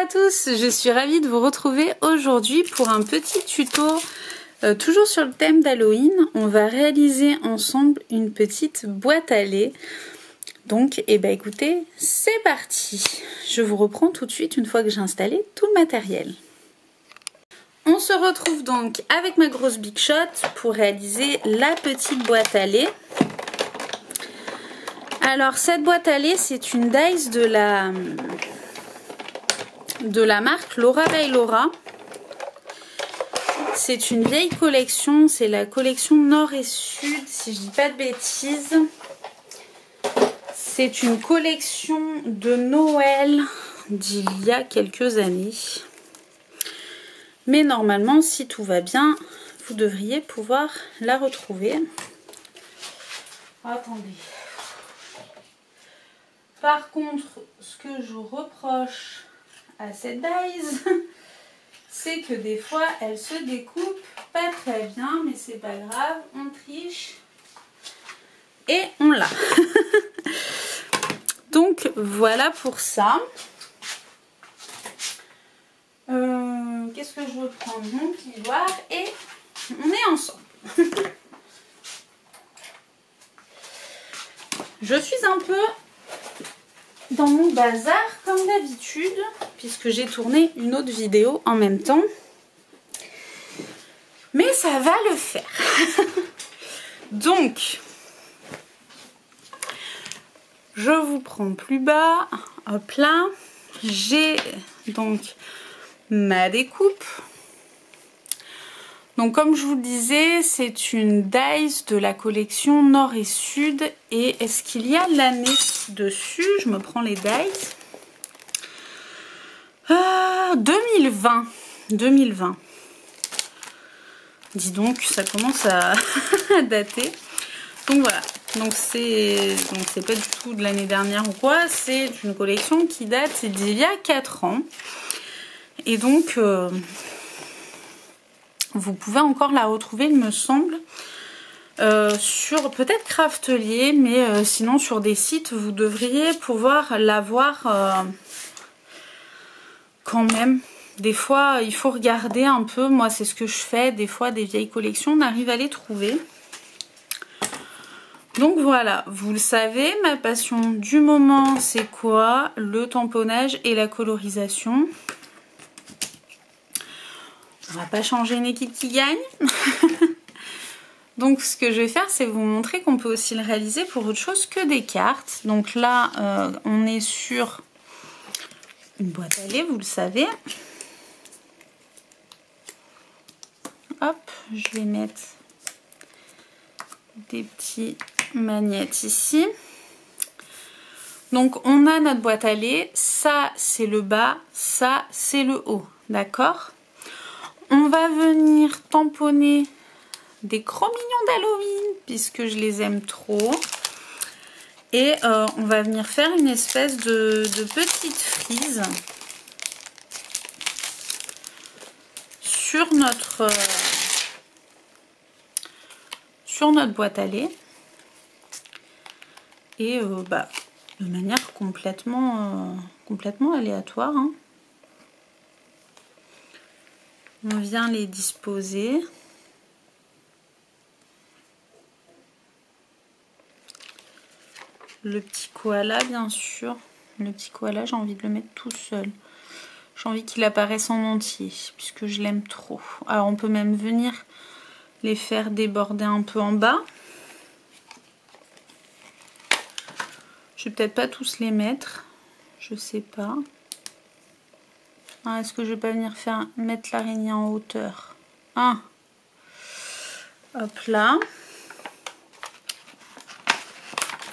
à tous, je suis ravie de vous retrouver aujourd'hui pour un petit tuto toujours sur le thème d'Halloween. On va réaliser ensemble une petite boîte à lait. Donc, écoutez, c'est parti. Je vous reprends tout de suite une fois que j'ai installé tout le matériel. On se retrouve donc avec ma grosse Big Shot pour réaliser la petite boîte à lait. Alors, cette boîte à lait, c'est une dice de la marque Laura by Laura. C'est une vieille collection, c'est la collection Nord et Sud, si je dis pas de bêtises. C'est une collection de Noël d'il y a quelques années. Mais normalement, si tout va bien, vous devriez pouvoir la retrouver. Attendez. Par contre, ce que je reproche à cette dice, c'est que des fois, elle se découpe pas très bien, mais c'est pas grave, on triche et on l'a. Donc voilà pour ça. Qu'est-ce que je reprends? Mon plioir et on est ensemble. Je suis un peu dans mon bazar comme d'habitude, puisque j'ai tourné une autre vidéo en même temps. Mais ça va le faire. Donc, je vous prends plus bas. Hop là. J'ai donc ma découpe. Donc comme je vous le disais, c'est une dice de la collection Nord et Sud. Et est-ce qu'il y a l'année dessus? Je me prends les dice. 2020. 2020. Dis donc, ça commence à dater. Donc voilà. Donc c'est pas du tout de l'année dernière ou quoi. C'est une collection qui date d'il y a 4 ans. Et donc vous pouvez encore la retrouver, il me semble, sur peut-être Craftelier, mais sinon sur des sites, vous devriez pouvoir l'avoir quand même. Des fois, il faut regarder un peu. Moi, c'est ce que je fais. Des fois, des vieilles collections, on arrive à les trouver. Donc voilà, vous le savez, ma passion du moment, c'est quoi? Le tamponnage et la colorisation. On va pas changer une équipe qui gagne. Donc ce que je vais faire, c'est vous montrer qu'on peut aussi le réaliser pour autre chose que des cartes. Donc là, on est sur une boîte à lait, vous le savez. Hop, je vais mettre des petits magnettes ici. Donc on a notre boîte à lait, ça c'est le bas, ça c'est le haut, d'accord? On va venir tamponner des cromignons d'Halloween puisque je les aime trop. Et on va venir faire une espèce de petite frise sur notre boîte à lait. Et de manière complètement aléatoire. Hein. On vient les disposer. Le petit koala, bien sûr. Le petit koala, j'ai envie de le mettre tout seul. J'ai envie qu'il apparaisse en entier, puisque je l'aime trop. Alors, on peut même venir les faire déborder un peu en bas. Je vais peut-être pas tous les mettre. Je sais pas. Ah, est-ce que je vais pas venir mettre l'araignée en hauteur? Ah. Hop là.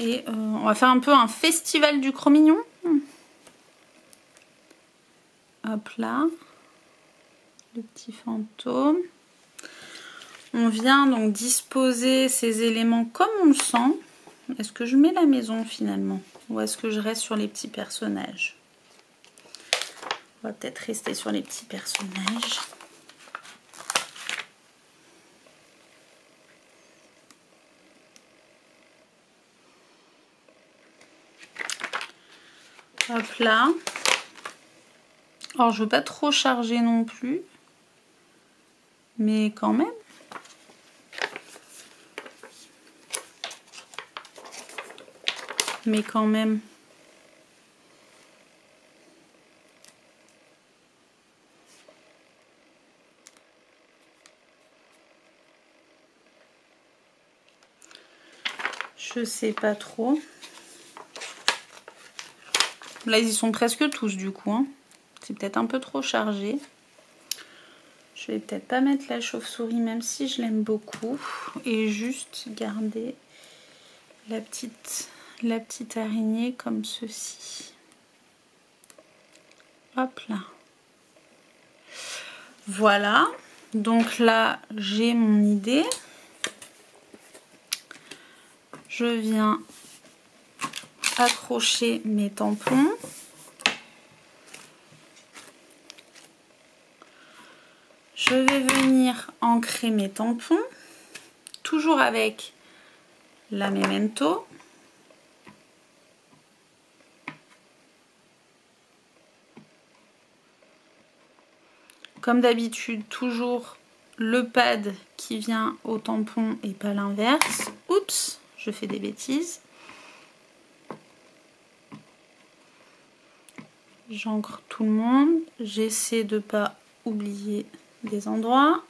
Et on va faire un peu un festival du chromignon. Hop là. Le petit fantôme. On vient donc disposer ces éléments comme on le sent. Est-ce que je mets la maison finalement? Ou est-ce que je reste sur les petits personnages? On va peut-être rester sur les petits personnages. Hop là. Alors je veux pas trop charger non plus, mais quand même. Mais quand même. Je sais pas trop. Là, ils y sont presque tous du coup. Hein. C'est peut-être un peu trop chargé. Je vais peut-être pas mettre la chauve-souris même si je l'aime beaucoup. Et juste garder la petite araignée comme ceci. Hop là. Voilà. Donc là, j'ai mon idée. Je viens accrocher mes tampons. Je vais venir ancrer mes tampons, toujours avec la Memento. Comme d'habitude, toujours le pad qui vient au tampon et pas l'inverse. Oups, je fais des bêtises. J'ancre tout le monde. J'essaie de ne pas oublier des endroits.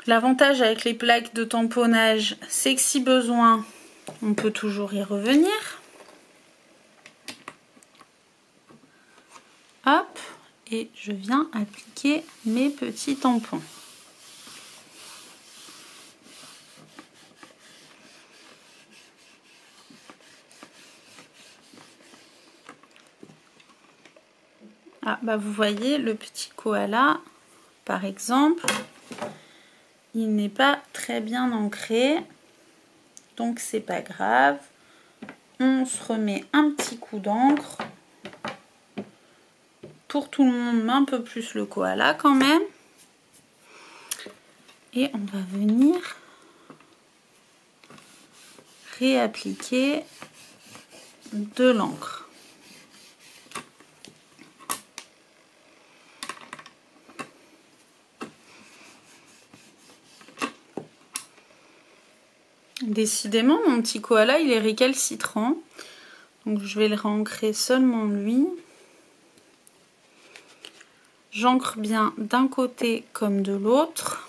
L'avantage avec les plaques de tamponnage, c'est que si besoin, on peut toujours y revenir. Hop, et je viens appliquer mes petits tampons. Ah bah vous voyez le petit koala par exemple, il n'est pas très bien ancré, donc c'est pas grave. On se remet un petit coup d'encre pour tout le monde, mais un peu plus le koala quand même. Et on va venir réappliquer de l'encre. Décidément, mon petit koala, il est récalcitrant. Donc je vais le réancrer seulement lui. J'ancre bien d'un côté comme de l'autre.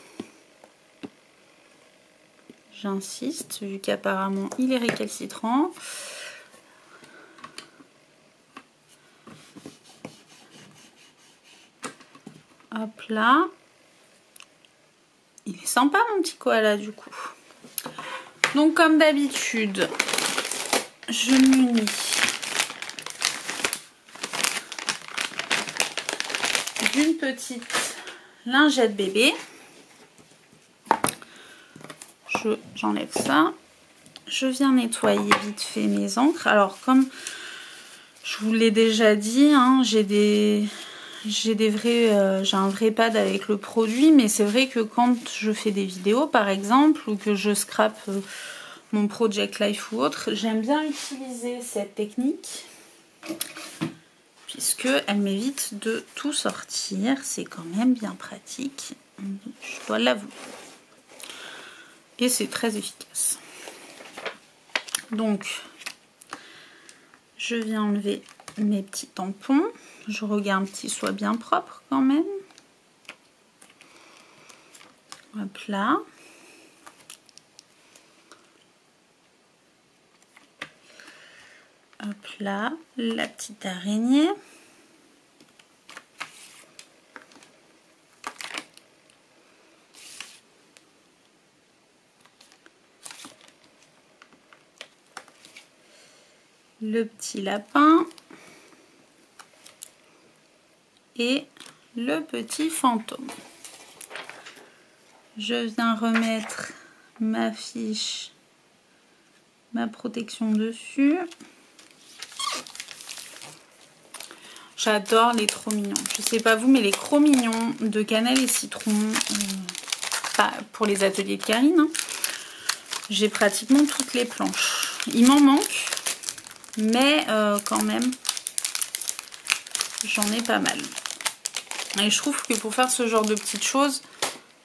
J'insiste, vu qu'apparemment il est récalcitrant. Hop là. Il est sympa mon petit koala du coup. Donc comme d'habitude, je m'unis d'une petite lingette bébé. J'enlève ça. Je viens nettoyer vite fait mes encres. Alors comme je vous l'ai déjà dit, hein, j'ai un vrai pad avec le produit, mais c'est vrai que quand je fais des vidéos par exemple, ou que je scrape mon Project Life ou autre, j'aime bien utiliser cette technique puisque elle m'évite de tout sortir. C'est quand même bien pratique, je dois l'avouer, et c'est très efficace. Donc je viens enlever mes petits tampons. Je regarde qu'ils soient bien propres quand même. Hop là. Hop là, la petite araignée. Le petit lapin. Et le petit fantôme. Je viens remettre ma fiche, ma protection dessus. J'adore les trop mignons. Je sais pas vous, mais les trop mignons de cannelle et citron, pour les ateliers de Karine, hein, j'ai pratiquement toutes les planches. Il m'en manque, mais quand même, j'en ai pas mal. Et je trouve que pour faire ce genre de petites choses,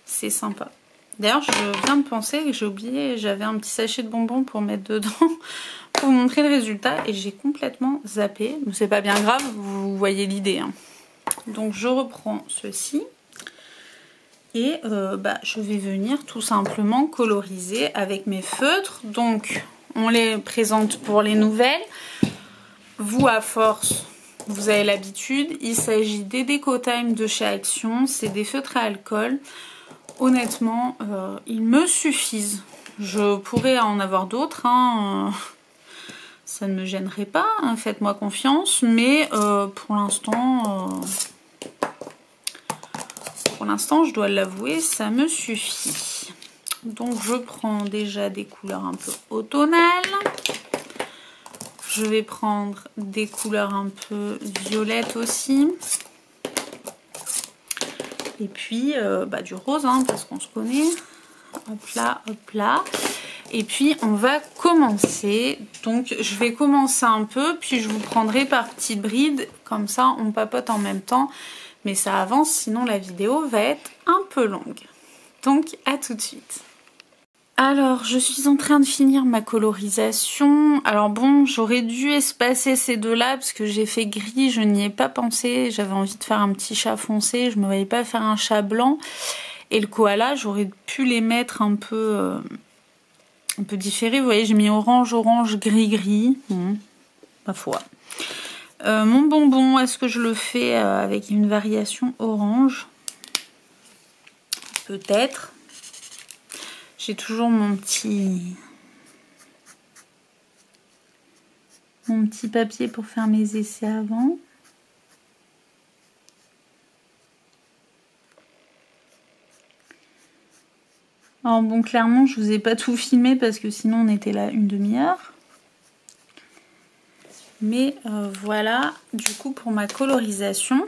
c'est sympa. D'ailleurs, je viens de penser que j'ai oublié, j'avais un petit sachet de bonbons pour mettre dedans pour vous montrer le résultat et j'ai complètement zappé. Mais c'est pas bien grave, vous voyez l'idée. Hein. Donc je reprends ceci et je vais venir tout simplement coloriser avec mes feutres. Donc on les présente pour les nouvelles. Vous, à force, vous avez l'habitude. Il s'agit des Déco Time de chez Action. C'est des feutres à alcool. Honnêtement, ils me suffisent. Je pourrais en avoir d'autres. Hein. Ça ne me gênerait pas. Hein. Faites-moi confiance. Mais pour l'instant, je dois l'avouer, ça me suffit. Donc, je prends déjà des couleurs un peu automnales. Je vais prendre des couleurs un peu violettes aussi. Et puis du rose, hein, parce qu'on se connaît. Hop là, hop là. Et puis on va commencer. Donc je vais commencer un peu, puis je vous prendrai par petites brides. Comme ça, on papote en même temps. Mais ça avance, sinon la vidéo va être un peu longue. Donc à tout de suite. Alors, je suis en train de finir ma colorisation. Alors bon, j'aurais dû espacer ces deux-là parce que j'ai fait gris, je n'y ai pas pensé. J'avais envie de faire un petit chat foncé, je ne me voyais pas faire un chat blanc. Et le koala, j'aurais pu les mettre un peu différés. Vous voyez, j'ai mis orange, orange, gris, gris. Ma foi. Mon bonbon, est-ce que je le fais avec une variation orange? Peut-être. J'ai toujours mon petit papier pour faire mes essais avant. Alors bon, clairement, je vous ai pas tout filmé parce que sinon on était là une demi-heure. Mais voilà, du coup, pour ma colorisation.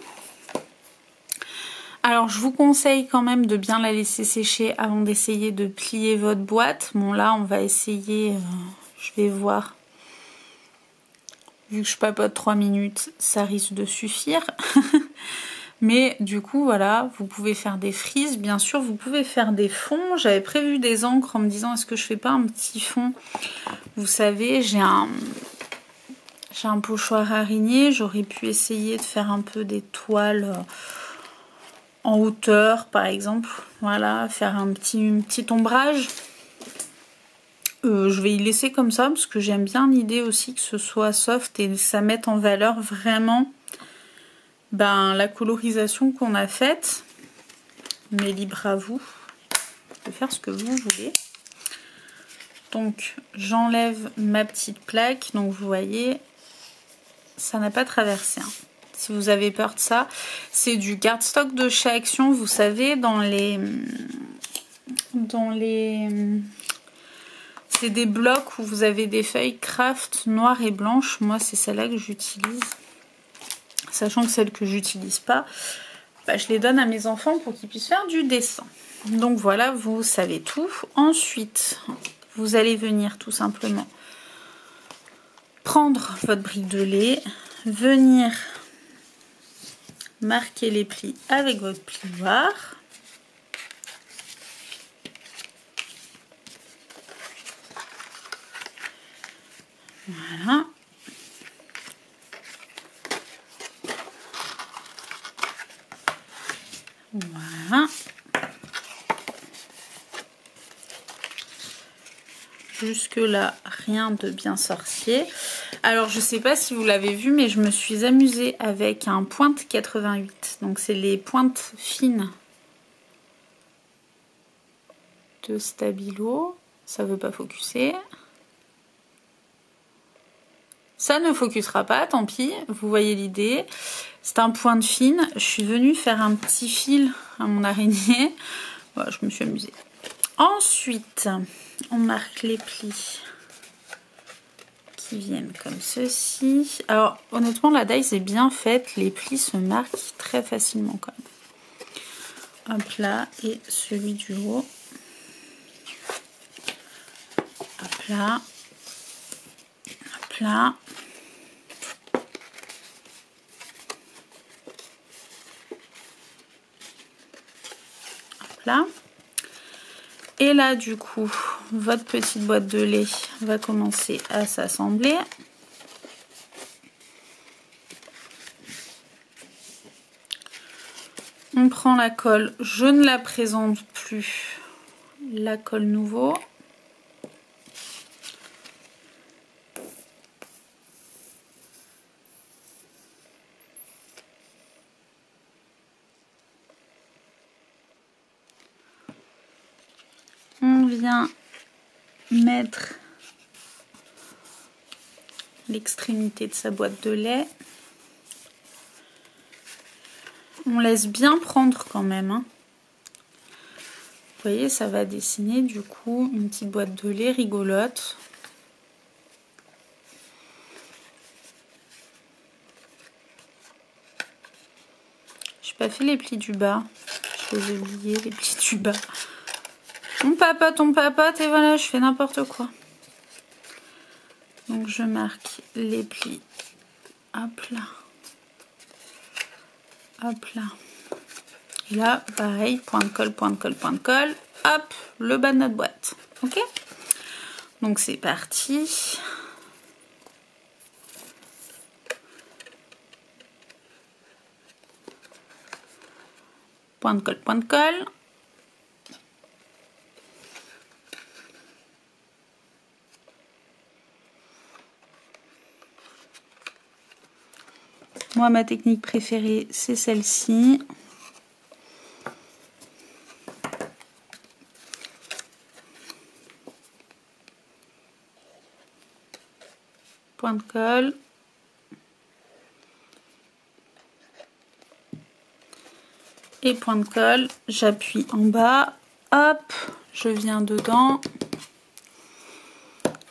Alors, je vous conseille quand même de bien la laisser sécher avant d'essayer de plier votre boîte. Bon, là, on va essayer, je vais voir. Vu que je papote 3 minutes, ça risque de suffire. Mais du coup, voilà, vous pouvez faire des frises. Bien sûr, vous pouvez faire des fonds. J'avais prévu des encres en me disant, est-ce que je fais pas un petit fond? Vous savez, j'ai un pochoir araignée. J'aurais pu essayer de faire un peu des toiles en hauteur, par exemple. Voilà, faire un petit ombrage. Je vais y laisser comme ça parce que j'aime bien l'idée aussi que ce soit soft et ça mette en valeur vraiment la colorisation qu'on a faite. Mais libre à vous de faire ce que vous voulez. Donc j'enlève ma petite plaque. Donc vous voyez, ça n'a pas traversé. Hein. Si vous avez peur de ça, c'est du cardstock de chez Action. Vous savez, c'est des blocs où vous avez des feuilles craft noires et blanches. Moi, c'est celle-là que j'utilise. Sachant que celles que j'utilise pas, je les donne à mes enfants pour qu'ils puissent faire du dessin. Donc voilà, vous savez tout. Ensuite, vous allez venir tout simplement prendre votre brique de lait, venir marquer les plis avec votre plioir. Voilà. Voilà. Jusque là, rien de bien sorcier. Alors, je sais pas si vous l'avez vu, mais je me suis amusée avec un pointe 88. Donc, c'est les pointes fines de Stabilo. Ça veut pas focuser. Ça ne focusera pas, tant pis. Vous voyez l'idée. C'est un pointe fine. Je suis venue faire un petit fil à mon araignée. Voilà, je me suis amusée. Ensuite, on marque les plis qui viennent comme ceci. Alors, honnêtement, la die est bien faite. Les plis se marquent très facilement quand même. Hop là, et celui du haut. Hop là. Hop là. là. Et là, du coup, votre petite boîte de lait va commencer à s'assembler. On prend la colle, je ne la présente plus, la colle nouveau. On vient mettre l'extrémité de sa boîte de lait. On laisse bien prendre quand même. Hein. Vous voyez, ça va dessiner du coup une petite boîte de lait rigolote. Je n'ai pas fait les plis du bas. Je les ai oubliés, les plis du bas. On papote et voilà, je fais n'importe quoi. Donc je marque les plis. Hop là. Hop là. Et là, pareil, point de colle, point de colle, point de colle. Hop, le bas de notre boîte. Ok? Donc c'est parti. Point de colle, point de colle. Moi, ma technique préférée, c'est celle-ci. Point de colle. Et point de colle, j'appuie en bas. Hop, je viens dedans.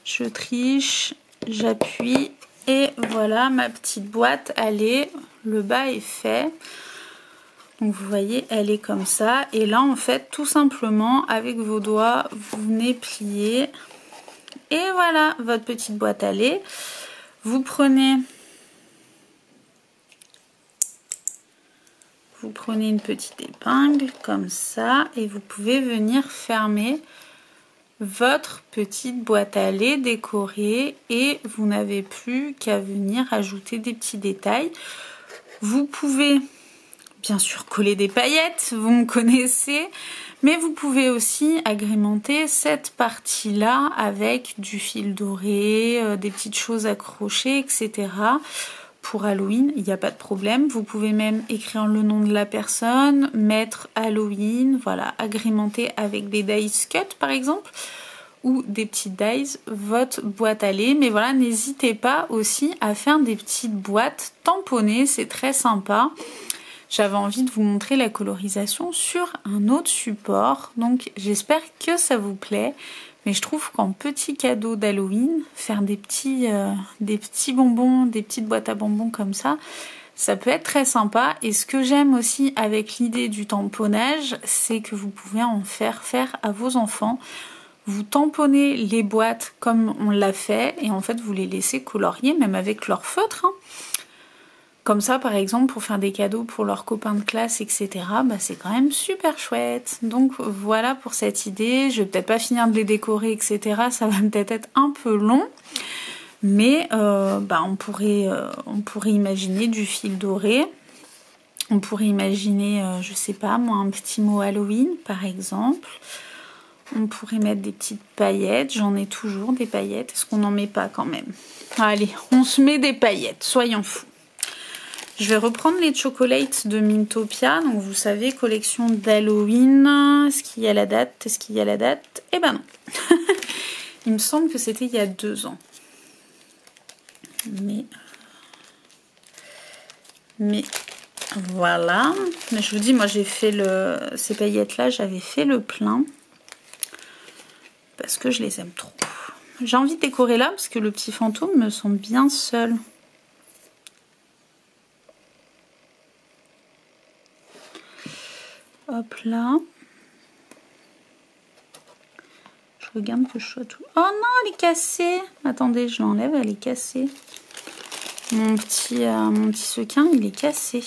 Je triche, j'appuie. Et voilà, ma petite boîte, elle est, le bas est fait. Donc vous voyez, elle est comme ça. Et là, en fait, tout simplement, avec vos doigts, vous venez plier. Et voilà, votre petite boîte à lait. Vous prenez une petite épingle, comme ça. Et vous pouvez venir fermer votre petite boîte à lait décorée et vous n'avez plus qu'à venir ajouter des petits détails. Vous pouvez bien sûr coller des paillettes, vous me connaissez, mais vous pouvez aussi agrémenter cette partie-là avec du fil doré, des petites choses accrochées, etc. Pour Halloween, il n'y a pas de problème. Vous pouvez même écrire le nom de la personne, mettre Halloween, voilà, agrémenter avec des dice cut par exemple, ou des petites dies, votre boîte à lait. Mais voilà, n'hésitez pas aussi à faire des petites boîtes tamponnées, c'est très sympa. J'avais envie de vous montrer la colorisation sur un autre support, donc j'espère que ça vous plaît. Mais je trouve qu'en petit cadeau d'Halloween, faire des petits bonbons, des petites boîtes à bonbons comme ça peut être très sympa. Et ce que j'aime aussi avec l'idée du tamponnage, c'est que vous pouvez en faire à vos enfants. Vous tamponnez les boîtes comme on l'a fait et en fait vous les laissez colorier même avec leur feutre. Hein. Comme ça par exemple pour faire des cadeaux pour leurs copains de classe, etc. Bah, c'est quand même super chouette. Donc voilà pour cette idée. Je vais peut-être pas finir de les décorer, etc. Ça va peut-être être un peu long. Mais on pourrait imaginer du fil doré. On pourrait imaginer, je sais pas moi, un petit mot Halloween par exemple. On pourrait mettre des petites paillettes. J'en ai toujours des paillettes. Est-ce qu'on n'en met pas quand même? Allez, on se met des paillettes. Soyons fous. Je vais reprendre les chocolates de Mintopia. Donc vous savez, collection d'Halloween. Est-ce qu'il y a la date? Est-ce qu'il y a la date? Eh ben non. Il me semble que c'était il y a 2 ans. Mais voilà. Mais je vous dis, moi j'ai fait ces paillettes-là, j'avais fait le plein. Parce que je les aime trop. J'ai envie de décorer là parce que le petit fantôme me semble bien seul. Hop là. Je regarde que je sois tout... Oh non, elle est cassée. Attendez, je l'enlève, elle est cassée. Mon petit sequin, il est cassé.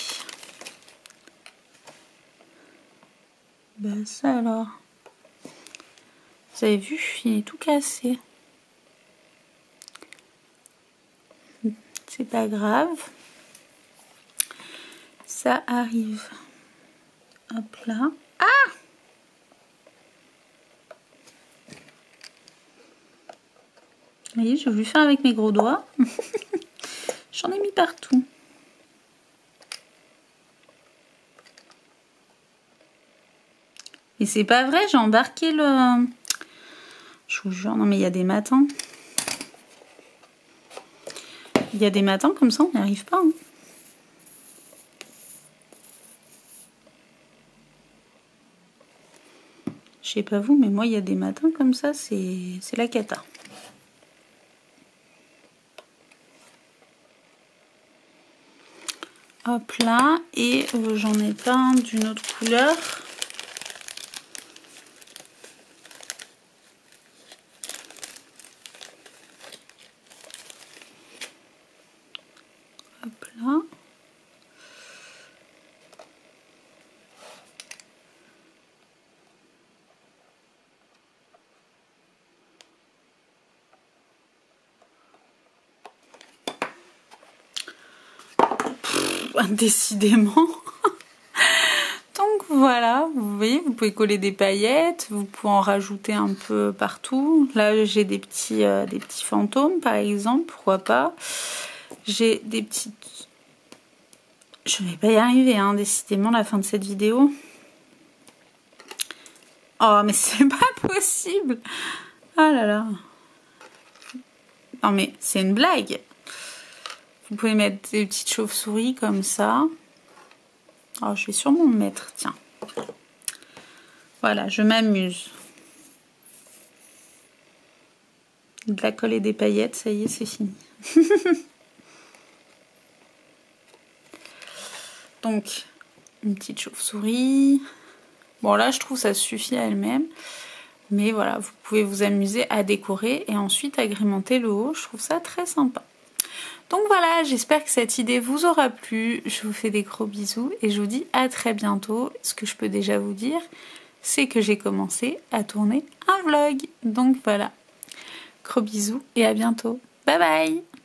Ben ça alors. Vous avez vu, il est tout cassé. C'est pas grave. Ça arrive. Hop là. Ah! Vous voyez, je vais le faire avec mes gros doigts. J'en ai mis partout. Et c'est pas vrai, j'ai embarqué le... Je vous jure, non mais il y a des matins. Il y a des matins comme ça, on n'y arrive pas. Hein. Je sais pas vous, mais moi il y a des matins comme ça, c'est la cata. Hop là, et j'en ai peint d'une autre couleur. Hop là. Décidément. Donc voilà, vous voyez, vous pouvez coller des paillettes, vous pouvez en rajouter un peu partout. Là, j'ai des petits fantômes, par exemple, pourquoi pas. J'ai des petites... Je vais pas y arriver, hein, décidément, la fin de cette vidéo. Oh, mais c'est pas possible. Oh là là. Non, mais c'est une blague. Vous pouvez mettre des petites chauves-souris comme ça. Oh, je vais sûrement me mettre, tiens. Voilà, je m'amuse. De la colle et des paillettes, ça y est, c'est fini. Donc, une petite chauve-souris. Bon, là, je trouve que ça suffit à elle-même. Mais voilà, vous pouvez vous amuser à décorer et ensuite agrémenter le haut. Je trouve ça très sympa. Donc voilà, j'espère que cette idée vous aura plu. Je vous fais des gros bisous et je vous dis à très bientôt. Ce que je peux déjà vous dire, c'est que j'ai commencé à tourner un vlog. Donc voilà, gros bisous et à bientôt. Bye bye!